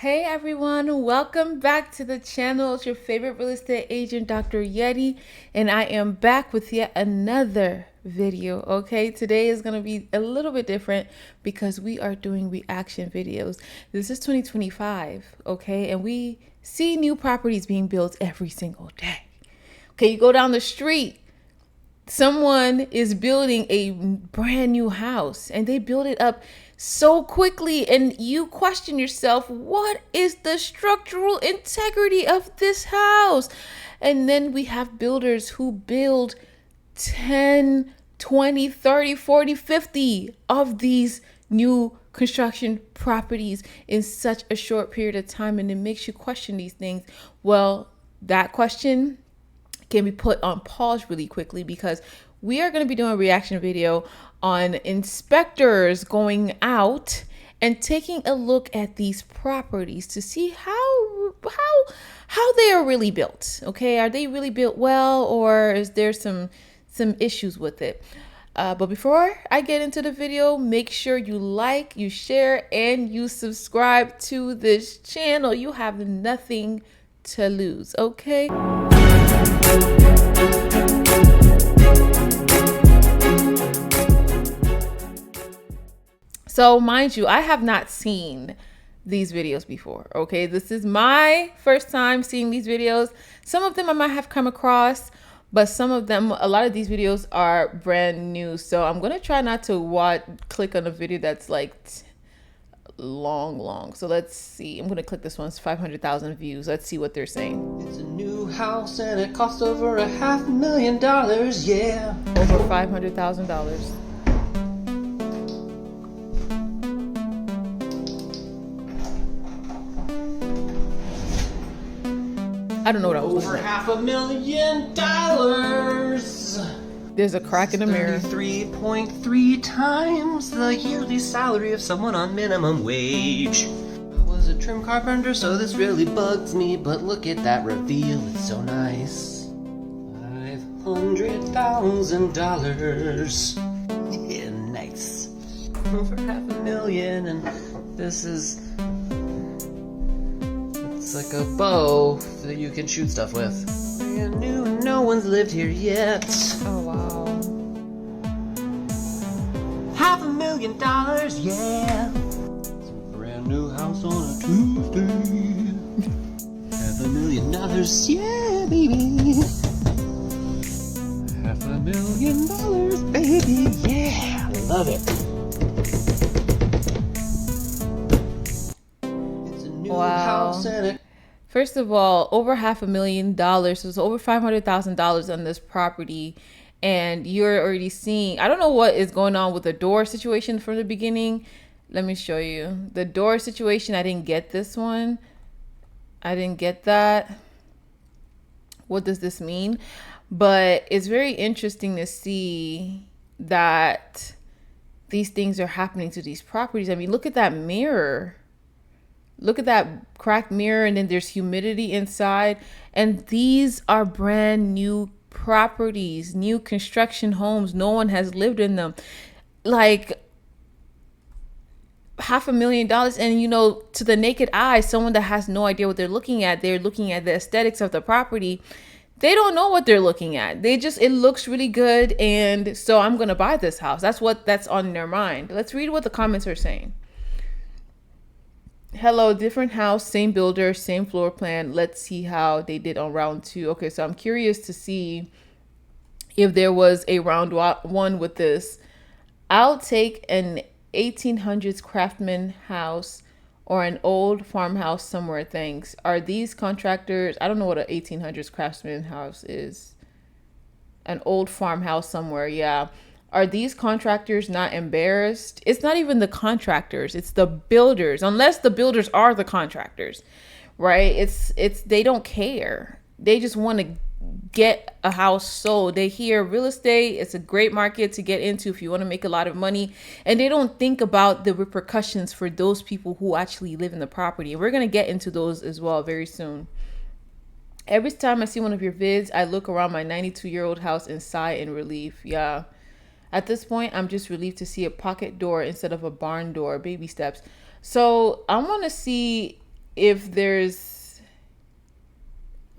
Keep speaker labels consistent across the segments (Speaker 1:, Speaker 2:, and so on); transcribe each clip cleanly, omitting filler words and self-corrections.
Speaker 1: Hey everyone, welcome back to the channel. It's your favorite real estate agent, Dr. Yeti, and I am back with yet another video. Okay, today is going to be a little bit different because we are doing reaction videos. This is 2025, okay, and we see new properties being built every single day. Okay, you go down the street, someone is building a brand new house and they build it up so quickly, and you question yourself, what is the structural integrity of this house? And then we have builders who build 10, 20, 30, 40, 50 of these new construction properties in such a short period of time, and it makes you question these things. Well, that question can be put on pause really quickly because we are going to be doing a reaction video on inspectors going out and taking a look at these properties to see how they are really built. Okay, are they really built well, or is there some issues with it? But before I get into the video, make sure you like, you share, and you subscribe to this channel. You have nothing to lose, okay? So mind you, I have not seen these videos before, okay? This is my first time seeing these videos. Some of them I might have come across, but some of them, a lot of these videos are brand new. So I'm gonna try not to click on a video that's like long. So let's see. I'm gonna click this one. It's 500,000 views. Let's see what they're saying.
Speaker 2: It's a new house and it cost over $500,000, yeah.
Speaker 1: Over $500,000. I don't know what I was
Speaker 2: Over
Speaker 1: looking at.
Speaker 2: $500,000.
Speaker 1: There's a crack in the mirror.
Speaker 2: 33.3 times the yearly salary of someone on minimum wage. I was a trim carpenter, so this really bugs me, but look at that reveal, it's so nice. $500,000. Yeah, nice. Over $500,000, and this is... it's like a bow that you can shoot stuff with. Brand new and no one's lived here yet.
Speaker 1: Oh wow.
Speaker 2: $500,000, yeah. It's a brand new house on a Tuesday. $500,000, yeah, baby. $500,000, baby, yeah. I love it. It's a new house and a...
Speaker 1: First of all, over $500,000, so it's over $500,000 on this property, and you're already seeing, I don't know what is going on with the door situation from the beginning. Let me show you. The door situation, I didn't get this one. I didn't get that. What does this mean? But it's very interesting to see that these things are happening to these properties. I mean, look at that mirror. Look at that cracked mirror, and then there's humidity inside. And these are brand new properties, new construction homes. No one has lived in them. Like $500,000, and you know, to the naked eye, someone that has no idea what they're looking at the aesthetics of the property. They don't know what they're looking at. It looks really good, and so I'm gonna buy this house. That's on their mind. Let's read what the comments are saying. Hello, different house, same builder, same floor plan. Let's see how they did on round 2. Okay, so I'm curious to see if there was a round 1 with this. I'll take an 1800s craftsman house or an old farmhouse somewhere, thanks. Are these contractors? I don't know what an 1800s craftsman house is. An old farmhouse somewhere, yeah. Are these contractors not embarrassed? It's not even the contractors, it's the builders, unless the builders are the contractors, right? It's they don't care. They just want to get a house sold. They hear real estate, it's a great market to get into if you want to make a lot of money, and they don't think about the repercussions for those people who actually live in the property. And we're going to get into those as well very soon. Every time I see one of your vids, I look around my 92-year-old house and sigh in relief. Yeah. At this point, I'm just relieved to see a pocket door instead of a barn door. Baby steps. So I want to see if there's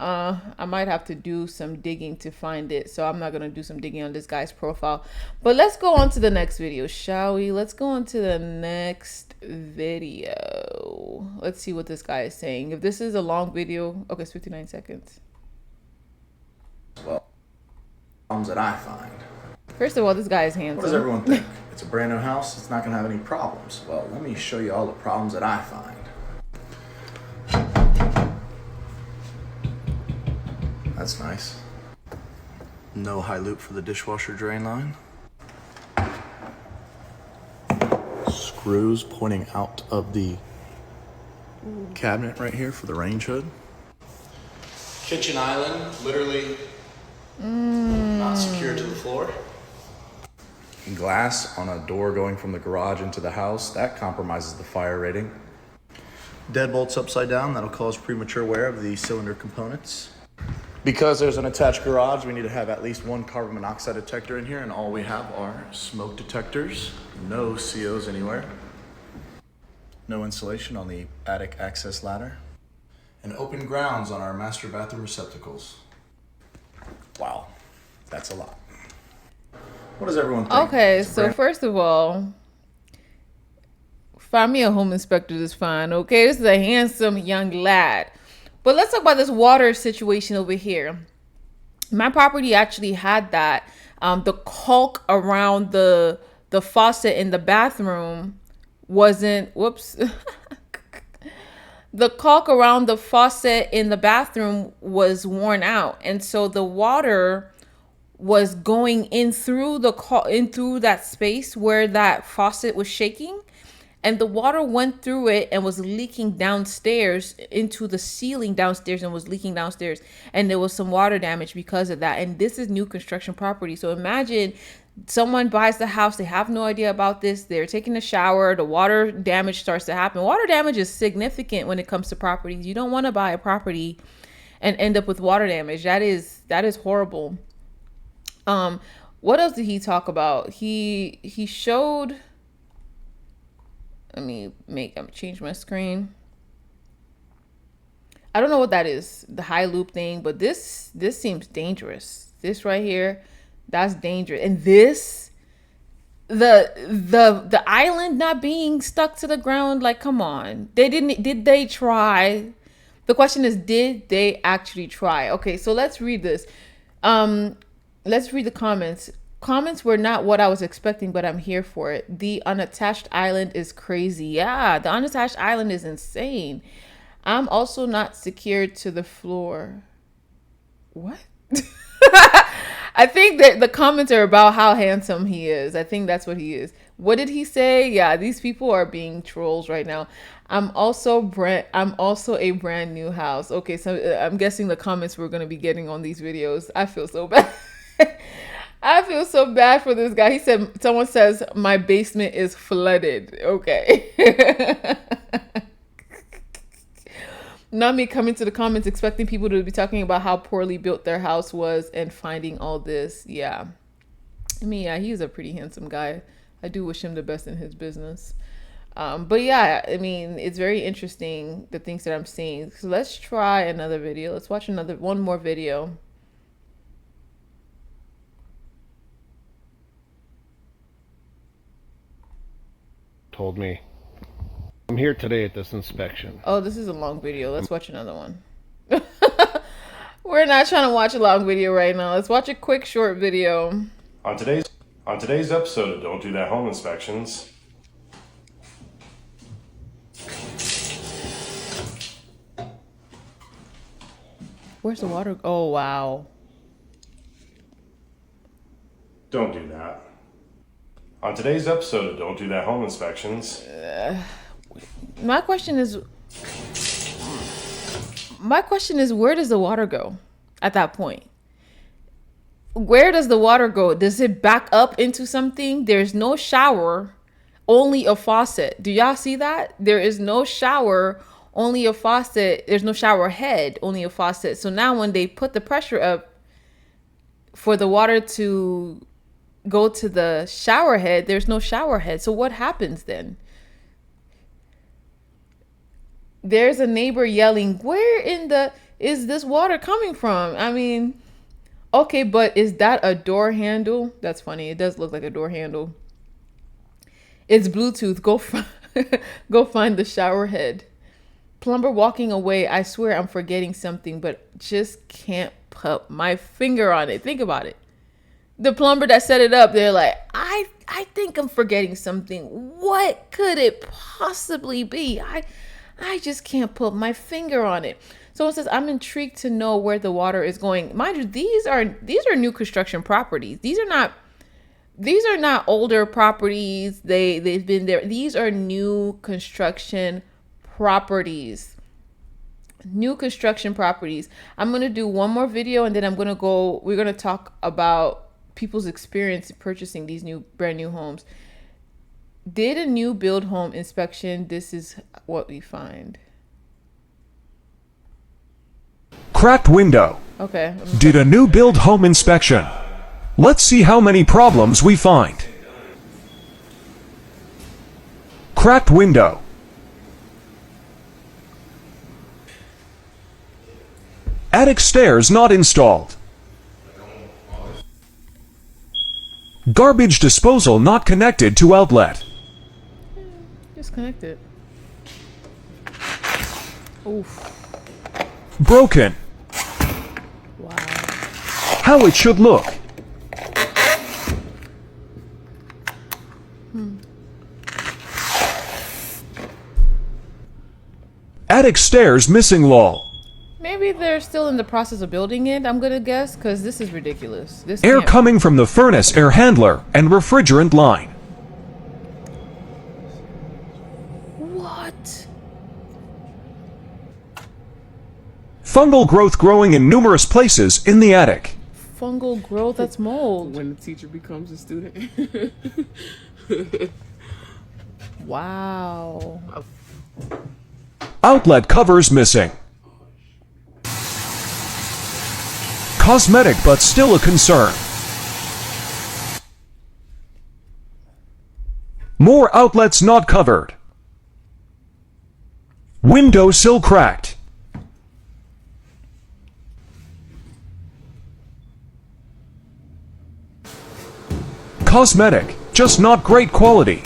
Speaker 1: I might have to do some digging to find it, so I'm not gonna do some digging on this guy's profile. But let's go on to the next video, shall we? Let's go on to the next video. Let's see what this guy is saying. If this is a long video, okay, it's 59 seconds.
Speaker 3: Well, problems that I find.
Speaker 1: First of all, this guy is handsome.
Speaker 3: What does everyone think? It's a brand new house, it's not gonna have any problems. Well, let me show you all the problems that I find. That's nice. No high loop for the dishwasher drain line. Screws pointing out of the cabinet right here for the range hood. Kitchen island, literally not secured to the floor. Glass on a door going from the garage into the house, that compromises the fire rating. Deadbolts upside down, that'll cause premature wear of the cylinder components. Because there's an attached garage, we need to have at least one carbon monoxide detector in here, and all we have are smoke detectors. No COs anywhere. No insulation on the attic access ladder. And open grounds on our master bathroom receptacles. Wow, that's a lot. What does everyone think?
Speaker 1: Okay, so first of all, find me a home inspector that's fine, okay? This is a handsome young lad. But let's talk about this water situation over here. My property actually had that. The caulk around the faucet in the bathroom wasn't, whoops. The caulk around the faucet in the bathroom was worn out. And so the water was going in through that space where that faucet was shaking. And the water went through it and was leaking downstairs into the ceiling downstairs and was leaking downstairs. And there was some water damage because of that. And this is new construction property. So imagine someone buys the house. They have no idea about this. They're taking a shower. The water damage starts to happen. Water damage is significant when it comes to properties. You don't want to buy a property and end up with water damage. That is horrible. What else did he talk about? He showed... Let me change my screen. I don't know what that is, the high loop thing, but this seems dangerous. This right here, that's dangerous. And this, the island not being stuck to the ground, like, come on. Did they try? The question is, did they actually try? Okay, so let's read this. Let's read the comments. Comments were not what I was expecting, but I'm here for it. The unattached island is crazy. Yeah, the unattached island is insane. I'm also not secured to the floor. What? I think that the comments are about how handsome he is. I think that's what he is. What did he say? Yeah, these people are being trolls right now. I'm also a brand new house. Okay, so I'm guessing the comments we're going to be getting on these videos. I feel so bad. I feel so bad for this guy. He said, someone says, my basement is flooded. Okay. Not me coming to the comments expecting people to be talking about how poorly built their house was and finding all this. Yeah. I mean, yeah, he's a pretty handsome guy. I do wish him the best in his business. But yeah, I mean, it's very interesting, the things that I'm seeing. So let's try another video. Let's watch one more video.
Speaker 4: Told me, I'm here today at this inspection.
Speaker 1: Oh, this is a long video. Let's watch another one. We're not trying to watch a long video right now. Let's watch a quick short video.
Speaker 5: On today's episode of Don't Do That Home Inspections.
Speaker 1: Where's the water? Oh, wow.
Speaker 5: Don't do that. On today's episode of Don't Do That Home Inspections.
Speaker 1: My question is, where does the water go at that point? Where does the water go? Does it back up into something? There's no shower, only a faucet. Do y'all see that? There is no shower, only a faucet. There's no shower head, only a faucet. So now when they put the pressure up for the water to go to the shower head, there's no shower head. So what happens then? There's a neighbor yelling, where in the is this water coming from? I mean, okay, but is that a door handle? That's funny. It does look like a door handle. It's Bluetooth. Go find the shower head. Plumber walking away. I swear I'm forgetting something, but just can't put my finger on it. Think about it. The plumber that set it up, they're like, I think I'm forgetting something. What could it possibly be? I just can't put my finger on it. Someone says, I'm intrigued to know where the water is going. Mind you, these are new construction properties. These are not older properties. They've been there. These are new construction properties. New construction properties. I'm going to do one more video and then we're going to talk about people's experience purchasing these brand new homes. Did a new build home inspection. This is what we find.
Speaker 6: Cracked window.
Speaker 1: Okay.
Speaker 6: Did a new build home inspection. Let's see how many problems we find. Cracked window. Attic stairs not installed. Garbage disposal not connected to outlet.
Speaker 1: Disconnected. Oof.
Speaker 6: Broken.
Speaker 1: Wow.
Speaker 6: How it should look. Attic stairs missing lol.
Speaker 1: Maybe they're still in the process of building it, I'm gonna guess, because this is ridiculous. This
Speaker 6: Air
Speaker 1: can't-
Speaker 6: coming from the furnace air handler and refrigerant line.
Speaker 1: What?
Speaker 6: Fungal growth growing in numerous places in the attic.
Speaker 1: Fungal growth, that's mold.
Speaker 7: When the teacher becomes a student.
Speaker 1: Wow.
Speaker 6: Outlet covers missing. Cosmetic but still a concern. More outlets not covered. Window sill cracked. Cosmetic, just not great quality.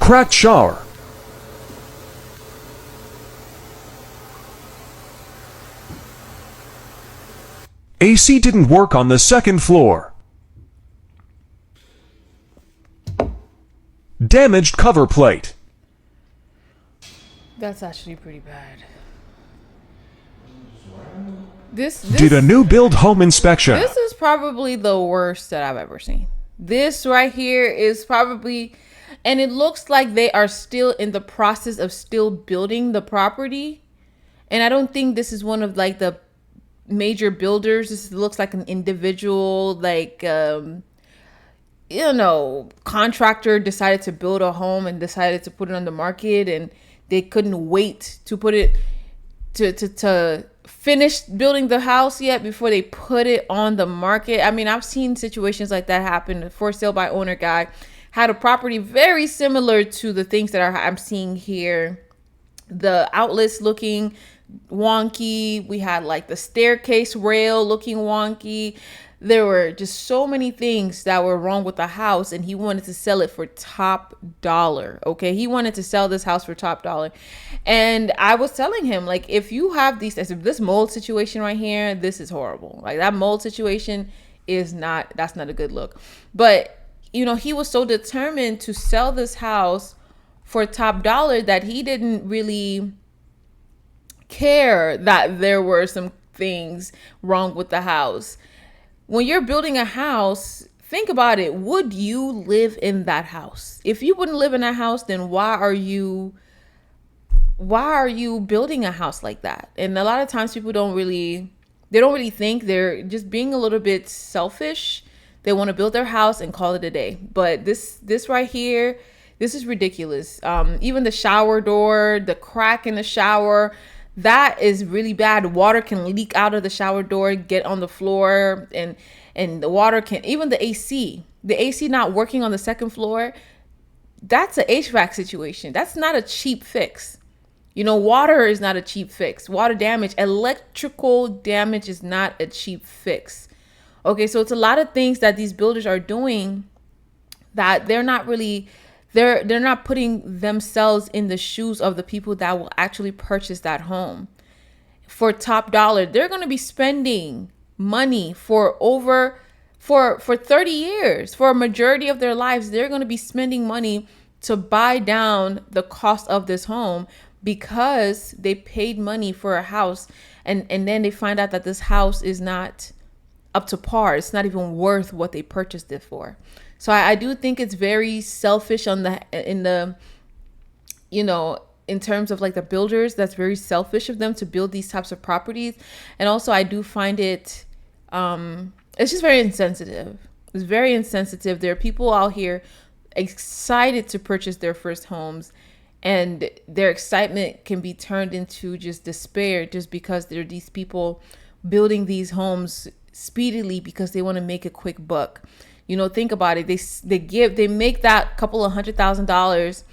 Speaker 6: Cracked shower. AC didn't work on the second floor. Damaged cover plate.
Speaker 1: That's actually pretty bad. This
Speaker 6: Did a new build home inspection.
Speaker 1: This is probably the worst that I've ever seen. This right here is probably, and it looks like they are still in the process of still building the property. And I don't think this is one of like the major builders. This looks like an individual, like, contractor decided to build a home and decided to put it on the market, and they couldn't wait to put it to finish building the house yet before they put it on the market. I mean, I've seen situations like that happen. For sale by owner guy had a property very similar to the things that I'm seeing here. The outlets looking wonky. We had like the staircase rail looking wonky. There were just so many things that were wrong with the house, and he wanted to sell it for top dollar. Okay, he wanted to sell this house for top dollar. And I was telling him, like, if you have this mold situation right here, this is horrible. Like, that mold situation that's not a good look. But he was so determined to sell this house for top dollar that he didn't really care that there were some things wrong with the house. When you're building a house, think about it. Would you live in that house? If you wouldn't live in that house, then why are you building a house like that? And a lot of times people don't really think. They're just being a little bit selfish. They want to build their house and call it a day. But this right here, this is ridiculous. Even the shower door, the crack in the shower, that is really bad. Water can leak out of the shower door, get on the floor, and the water can, even the AC not working on the second floor. that's a HVAC situation. That's not a cheap fix. You know, water is not a cheap fix. Water damage, electrical damage is not a cheap fix. Okay, so it's a lot of things that these builders are doing that they're not really, they're not putting themselves in the shoes of the people that will actually purchase that home for top dollar. They're going to be spending money for 30 years, for a majority of their lives. They're going to be spending money to buy down the cost of this home because they paid money for a house, and then they find out that this house is not up to par. It's not even worth what they purchased it for. So I do think it's very selfish in terms of like the builders. That's very selfish of them to build these types of properties. And also I do find it, it's just very insensitive. It's very insensitive. There are people out here excited to purchase their first homes, and their excitement can be turned into just despair just because there are these people building these homes speedily because they want to make a quick buck. You know, think about it. They make that couple of $100,000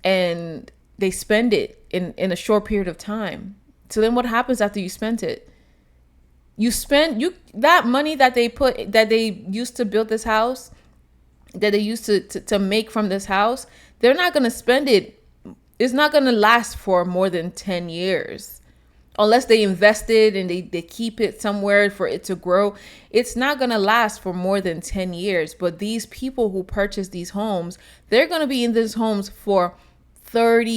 Speaker 1: and they spend it in a short period of time. So then what happens after you spent it? That money that they used to build this house, that they used to make from this house, they're not going to spend it. It's not going to last for more than 10 years. Unless they invested and they keep it somewhere for it to grow. It's not going to last for more than 10 years. But these people who purchase these homes, they're going to be in these homes for a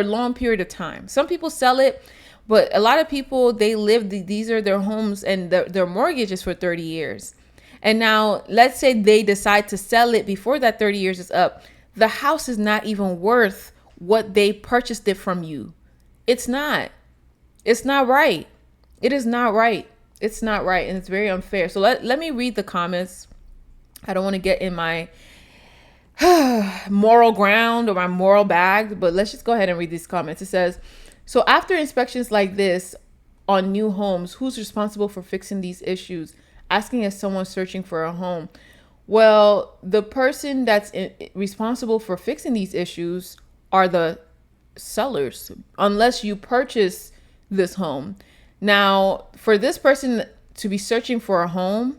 Speaker 1: long period of time. Some people sell it, but a lot of people, these are their homes and their mortgage is for 30 years. And now let's say they decide to sell it before that 30 years is up. The house is not even worth what they purchased it from you. It's not right. It is not right. It's not right. And it's very unfair. So let me read the comments. I don't want to get in my moral ground or my moral bag, but let's just go ahead and read these comments. It says, so after inspections like this on new homes, who's responsible for fixing these issues? Asking as someone searching for a home. Well, the person that's responsible for fixing these issues are the sellers, unless you purchase this home. Now, for this person to be searching for a home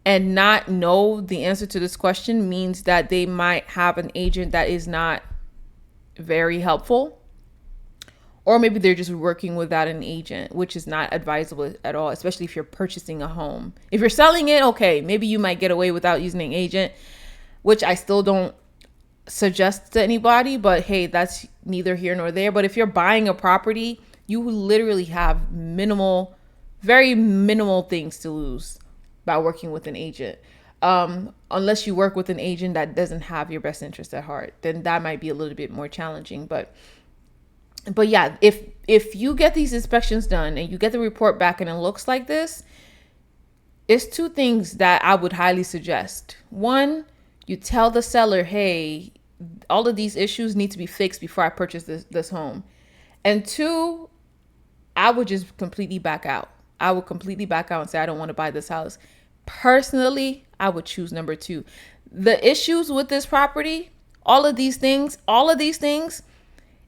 Speaker 1: and not know the answer to this question means that they might have an agent that is not very helpful, or maybe they're just working without an agent, which is not advisable at all, especially if you're purchasing a home. If you're selling it, okay, maybe you might get away without using an agent, which I still don't suggest to anybody, but hey, that's neither here nor there. But if you're buying a property, you literally have very minimal things to lose by working with an agent. Unless you work with an agent that doesn't have your best interest at heart, then that might be a little bit more challenging. But yeah, if you get these inspections done and you get the report back and it looks like this, it's two things that I would highly suggest. One, you tell the seller, hey, all of these issues need to be fixed before I purchase this home. And two, I would just completely back out. I would completely back out and say, I don't want to buy this house. Personally, I would choose number two. The issues with this property, all of these things,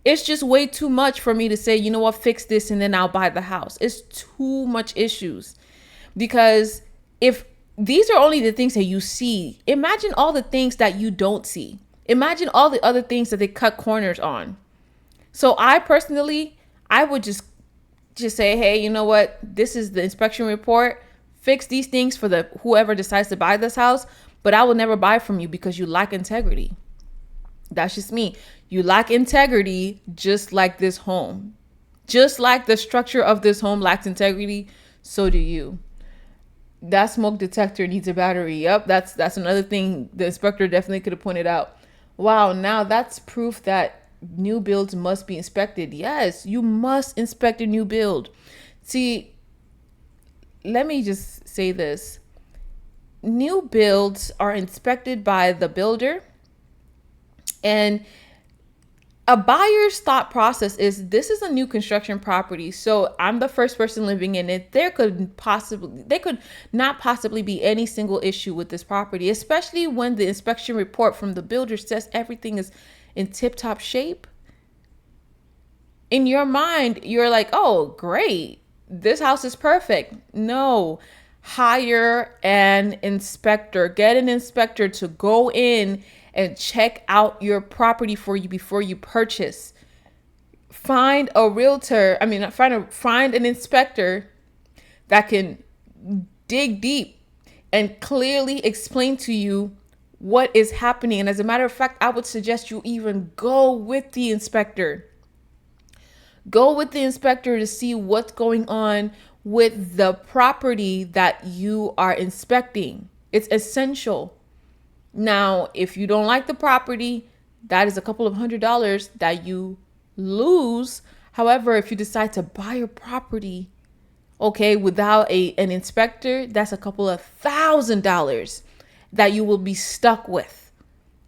Speaker 1: it's just way too much for me to say, you know what, fix this and then I'll buy the house. It's too much issues. Because if these are only the things that you see, imagine all the things that you don't see. Imagine all the other things that they cut corners on. So I would just say, hey, you know what? This is the inspection report. Fix these things for whoever decides to buy this house, but I will never buy from you because you lack integrity. That's just me. You lack integrity, just like this home. Just like the structure of this home lacks integrity, so do you. That smoke detector needs a battery. Yep, that's another thing the inspector definitely could have pointed out. Wow, now that's proof that new builds must be inspected. Yes, you must inspect a new build. See, let me just say this. New builds are inspected by the builder, and a buyer's thought process is, this is a new construction property, so I'm the first person living in it. There could not possibly be any single issue with this property, especially when the inspection report from the builder says everything is in tip-top shape. In your mind, you're like, oh, great, this house is perfect. No, hire an inspector. Get an inspector to go in and check out your property for you before you purchase. Find a realtor. Find an inspector that can dig deep and clearly explain to you what is happening. And as a matter of fact, I would suggest you even go with the inspector. Go with the inspector to see what's going on with the property that you are inspecting. It's essential. Now, if you don't like the property, that is a couple of $100 that you lose. However, if you decide to buy a property, okay, without an inspector, that's a couple of $1,000s that you will be stuck with.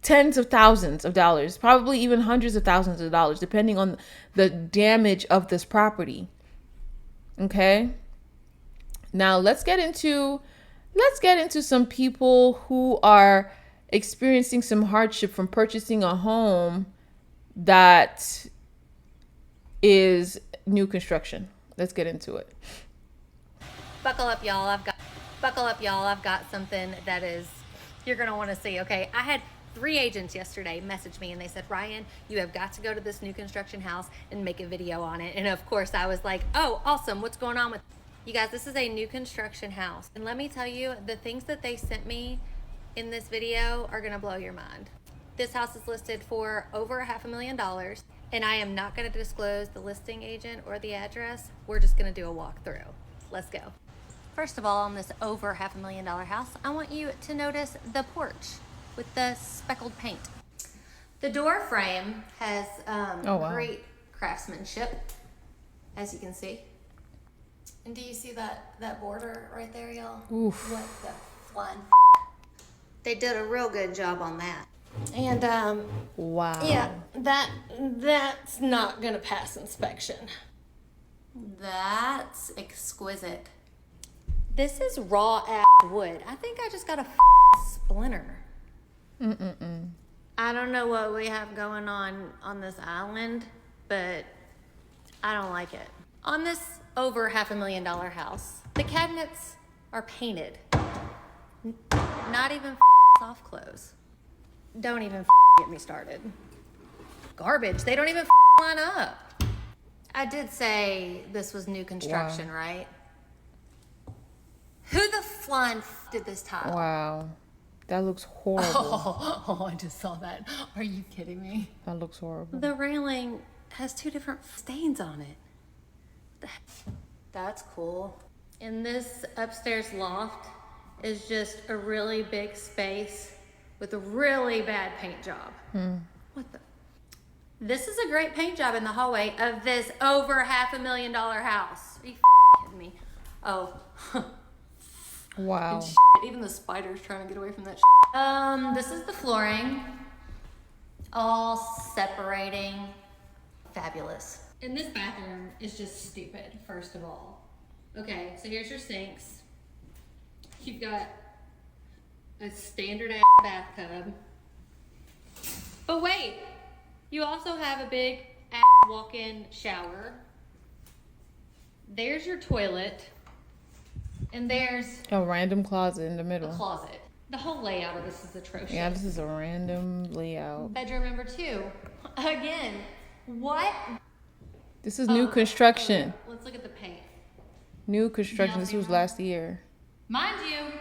Speaker 1: Tens of thousands of dollars, probably even hundreds of thousands of dollars, depending on the damage of this property. Okay. Now let's get into some people who are experiencing some hardship from purchasing a home that is new construction. Let's get into it.
Speaker 8: Buckle up, y'all. I've got something that is, you're going to want to see. Okay. I had 3 agents yesterday message me and they said, Ryan, you have got to go to this new construction house and make a video on it. And of course I was like, oh, awesome. What's going on with you guys? This is a new construction house. And let me tell you, the things that they sent me in this video are going to blow your mind. This house is listed for over $500,000 and I am not going to disclose the listing agent or the address. We're just going to do a walkthrough. Let's go. First of all, on this over $500,000 house, I want you to notice the porch with the speckled paint. The door frame has great craftsmanship, as you can see. And do you see that border right there, y'all?
Speaker 1: Oof.
Speaker 8: What the fun? They did a real good job on that. And
Speaker 1: Wow.
Speaker 8: yeah, that's not gonna pass inspection. That's exquisite. This is raw ass wood. I think I just got a splinter. I don't know what we have going on this island, but I don't like it. On this over $500,000 house, the cabinets are painted. Not even soft close. Don't even get me started. Garbage. They don't even line up. I did say this was new construction, right? Who the flying did this tile?
Speaker 1: Wow. That looks horrible.
Speaker 8: Oh, I just saw that. Are you kidding me?
Speaker 1: That looks horrible.
Speaker 8: The railing has 2 different stains on it. That's cool. And this upstairs loft is just a really big space with a really bad paint job. What the? This is a great paint job in the hallway of this over $500,000 house. Are you kidding me? Oh.
Speaker 1: Wow.
Speaker 8: Even the spider's trying to get away from that. This is the flooring. All separating. Fabulous. And this bathroom is just stupid, first of all. Okay, so here's your sinks. You've got a standard ass bathtub. But wait, you also have a big ass walk-in shower. There's your toilet. And there's
Speaker 1: A random closet in the
Speaker 8: a
Speaker 1: middle.
Speaker 8: closet. The whole layout of this is atrocious.
Speaker 1: Yeah, this is a random layout.
Speaker 8: Bedroom number 2. Again, what?
Speaker 1: This is new construction.
Speaker 8: Okay, let's look at the paint.
Speaker 1: New construction. This was last year.
Speaker 8: Mind you,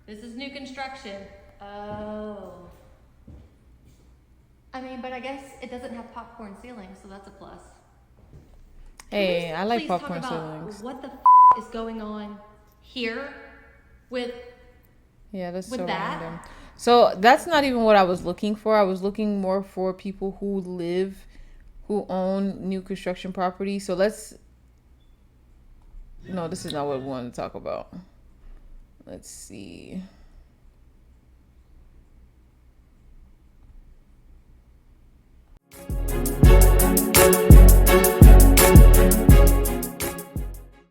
Speaker 8: this is new construction. Oh. I mean, but I guess it doesn't have popcorn ceilings, so that's a plus.
Speaker 1: Hey, I like
Speaker 8: Please
Speaker 1: popcorn
Speaker 8: talk about
Speaker 1: ceilings.
Speaker 8: what the is going on here with
Speaker 1: Yeah, that's
Speaker 8: with
Speaker 1: so
Speaker 8: that?
Speaker 1: random. So that's not even what I was looking for. I was looking more for people who own new construction property. So no, this is not what we want to talk about. Let's see.